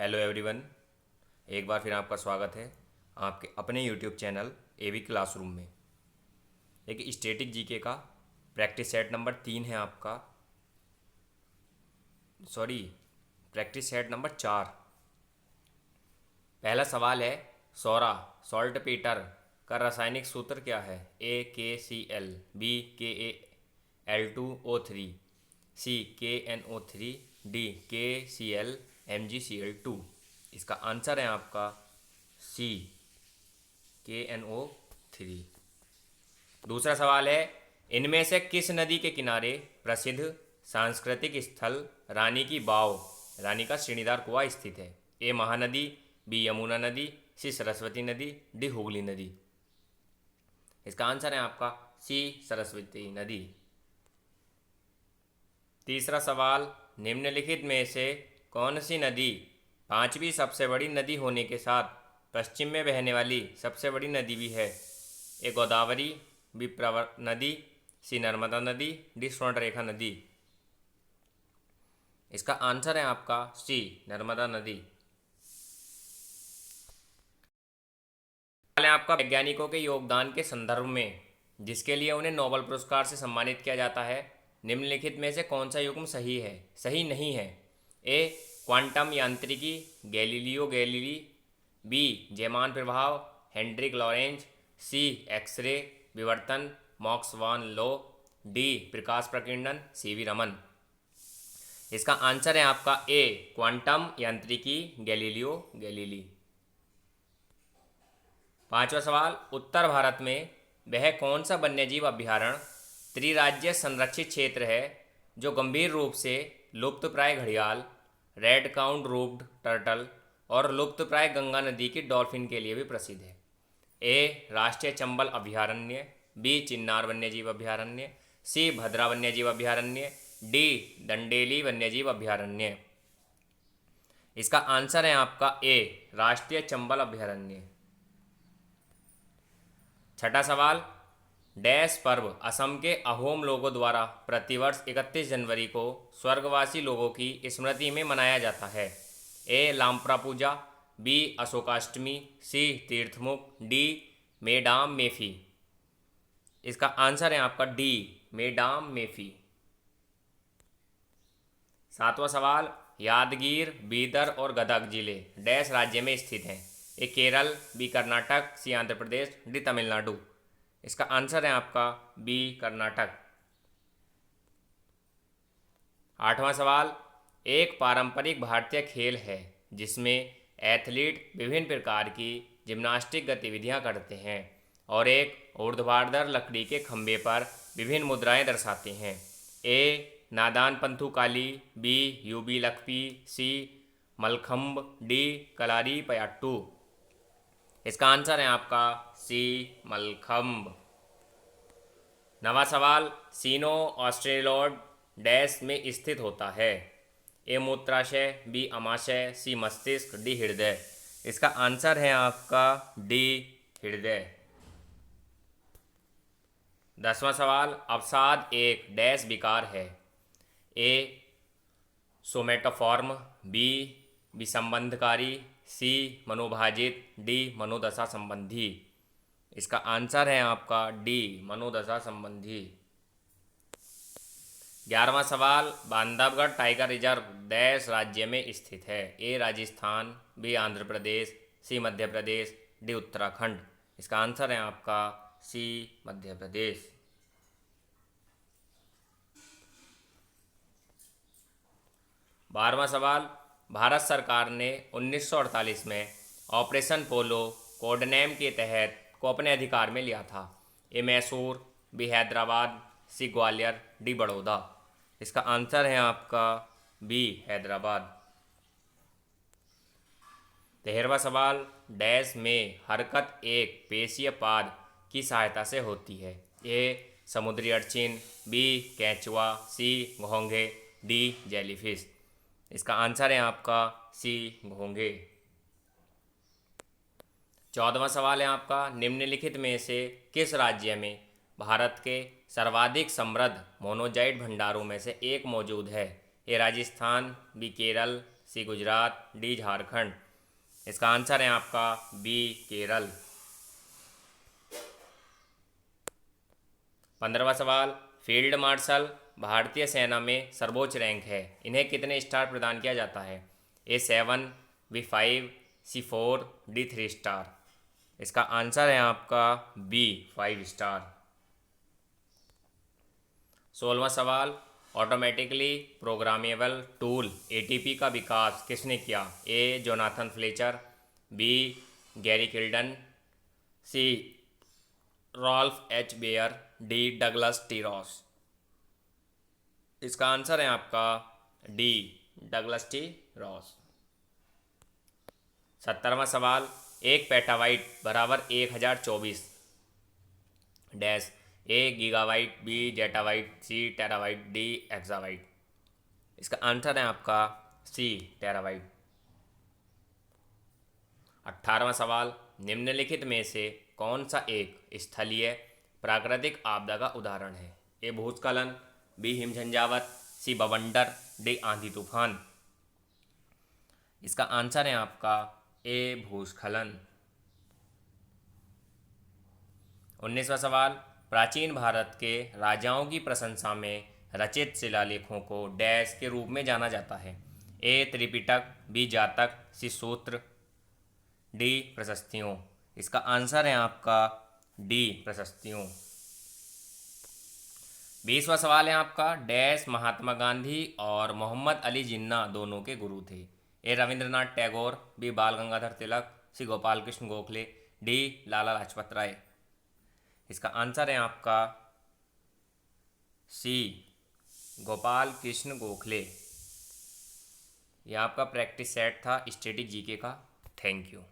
Hello everyone. एक बार फिर आपका स्वागत है आपके अपने यूट्यूब चैनल एवी क्लासरूम में। एक स्टैटिक जीके का प्रैक्टिस सेट नंबर 3 है आपका, सॉरी प्रैक्टिस सेट नंबर 4। पहला सवाल है, सोरा सॉल्ट पीटर का रासायनिक सूत्र क्या है? AKCl, बी KaL2O3, सी KNO3, डी KCl MgCl2। इसका आंसर है आपका सी KNO3। दूसरा सवाल है, इनमें से किस नदी के किनारे प्रसिद्ध सांस्कृतिक स्थल रानी की बाव रानी का श्रीनिधार कुआं स्थित है? ए महानदी, बी यमुना नदी, सी सरस्वती नदी, डी हुगली नदी। इसका आंसर है आपका सी सरस्वती नदी। तीसरा सवाल, निम्नलिखित में से कौन सी नदी पांचवी सबसे बड़ी नदी होने के साथ पश्चिम में बहने वाली सबसे बड़ी नदी भी है? ए गोदावरी, बी प्रवर नदी, सी नर्मदा नदी, डी स्वर्णरेखा नदी। इसका आंसर है आपका सी नर्मदा नदी। है आपका वैज्ञानिकों के योगदान के संदर्भ में जिसके लिए उन्हें नोबेल पुरस्कार से सम्मानित किया जाता है, निम्नलिखित में से कौन सा युग्म सही नहीं है? ए क्वांटम यांत्रिकी, गैलीलियो गैलीली, बी जेमान प्रभाव, हेनरिक लॉरेंज, सी एक्सरे विवर्तन, मॉक्स वॉन लो, डी प्रकाश प्रकीर्णन, सीवी रमन। इसका आंसर है आपका ए क्वांटम यांत्रिकी, गैलीलियो गैलीली। पांचवा सवाल, उत्तर भारत में वह कौन सा वन्यजीव अभ्यारण्य त्रिराज्य संरक्षित क्षेत्र है जो गंभीर रूप से लुप्तप्राय घड़ियाल, रेड काउंट रूप्ड टर्टल और लुप्तप्राय गंगा नदी की डॉल्फिन के लिए भी प्रसिद्ध है? ए राष्ट्रीय चंबल अभ्यारण्य, बी चिन्नार वन्यजीव अभ्यारण्य, सी भद्रा वन्यजीव अभ्यारण्य, डी डंडेली वन्यजीव अभ्यारण्य। इसका आंसर है आपका ए राष्ट्रीय चंबल अभ्यारण्य। छठा सवाल, डैश पर्व असम के अहोम लोगों द्वारा प्रतिवर्ष 31 जनवरी को स्वर्गवासी लोगों की स्मृति में मनाया जाता है? ए लामप्रा पूजा, बी अशोकाष्टमी, सी तीर्थमुख, डी मेडाम मेफी। इसका आंसर है आपका डी मेडाम मेफी। सातवां सवाल, यादगीर, बीदर और गदग जिले डैश राज्य में स्थित हैं? ए केरल, बी कर्नाटक, सी आंध्र प्रदेश, डी तमिलनाडु। इसका आंसर है आपका बी कर्नाटक। आठवां सवाल, एक पारंपरिक भारतीय खेल है जिसमें एथलीट विभिन्न प्रकार की जिम्नास्टिक गतिविधियां करते हैं और एक ऊर्ध्वाधर लकड़ी के खंभे पर विभिन्न मुद्राएं दर्शाते हैं? ए नादान पंथु काली, बी यूबी लखपी, सी मलखम्ब, डी कलारी पयाट्टू। इसका आंसर है आपका सी मलखम्ब। नवा सवाल, सीनो ऑस्ट्रेलोड डैश में स्थित होता है? ए मूत्राशय, बी अमाशय, सी मस्तिष्क, डी हृदय। इसका आंसर है आपका डी हृदय। 10वां सवाल, अवसाद एक डैश विकार है? ए सोमेटोफॉर्म, बी विसंबंधकारी, सी मनोभाजित, डी मनोदशा संबंधी। इसका आंसर है आपका डी मनोदशा संबंधी। 11वां सवाल, बांधवगढ़ टाइगर रिजर्व डैश राज्य में स्थित है? ए राजस्थान, बी आंध्र प्रदेश, सी मध्य प्रदेश, डी उत्तराखंड। इसका आंसर है आपका सी मध्य प्रदेश। 12वां सवाल, भारत सरकार ने 1948 में ऑपरेशन पोलो कोडनेम के तहत को अपने अधिकार में लिया था? ए मैसूर, बी हैदराबाद, सी ग्वालियर, डी बड़ौदा। इसका आंसर है आपका बी हैदराबाद। 13वां सवाल, डैश में हरकत एक पेशीय पाद की सहायता से होती है? ए समुद्री अर्चिन, बी केंचुआ, सी घोंघे, डी जेलीफिश। इसका आंसर है आपका सी घोंघे। 14वां सवाल है आपका, निम्नलिखित में से किस राज्य में भारत के सर्वाधिक समृद्ध मोनोजाइट भंडारों में से एक मौजूद है? ए राजस्थान, बी केरल, सी गुजरात, डी झारखंड। इसका आंसर है आपका बी केरल। 15वां सवाल, फील्ड मार्शल भारतीय सेना में सर्वोच्च रैंक है, इन्हें कितने स्टार प्रदान किया जाता है? A7, B5, C4, D3 star. इसका आंसर है आपका बी 5 स्टार। 16वां सवाल, ऑटोमेटिकली प्रोग्रामेबल टूल ATP का विकास किसने किया? A Jonathan Fletcher, B Gary Kildall, C Ralph H Baer, D Douglas T Ross. इसका आंसर है आपका डी डगलस टी रॉस। 17वां सवाल, एक पेटाबाइट बराबर 1024 dash. A gigabyte, B zettabyte, C terabyte, D exabyte. इसका आंसर है आपका सी टेराबाइट। 18वां सवाल, निम्नलिखित में से कौन सा एक स्थलीय प्राकृतिक आपदा का उदाहरण है? ए भूस्खलन, बी हिमझंझावत, सी बवंडर, डी आंधी तूफान। इसका आंसर है आपका ए भूस्खलन। 19वां सवाल, प्राचीन भारत के राजाओं की प्रशंसा में रचित शिलालेखों को डैश के रूप में जाना जाता है? ए त्रिपिटक, बी जातक, सी सूत्र, डी प्रशस्तियों। इसका आंसर है आपका डी प्रशस्तियों। 20वां सवाल है आपका, डैश महात्मा गांधी और मोहम्मद अली जिन्ना दोनों के गुरु थे? ए रविंद्रनाथ टैगोर, बी बाल गंगाधर तिलक, सी गोपाल कृष्ण गोखले, डी लाला लाजपत राय। इसका आंसर है आपका सी गोपाल कृष्ण गोखले। यह आपका प्रैक्टिस सेट था स्टैटिक जीके का। Thank you.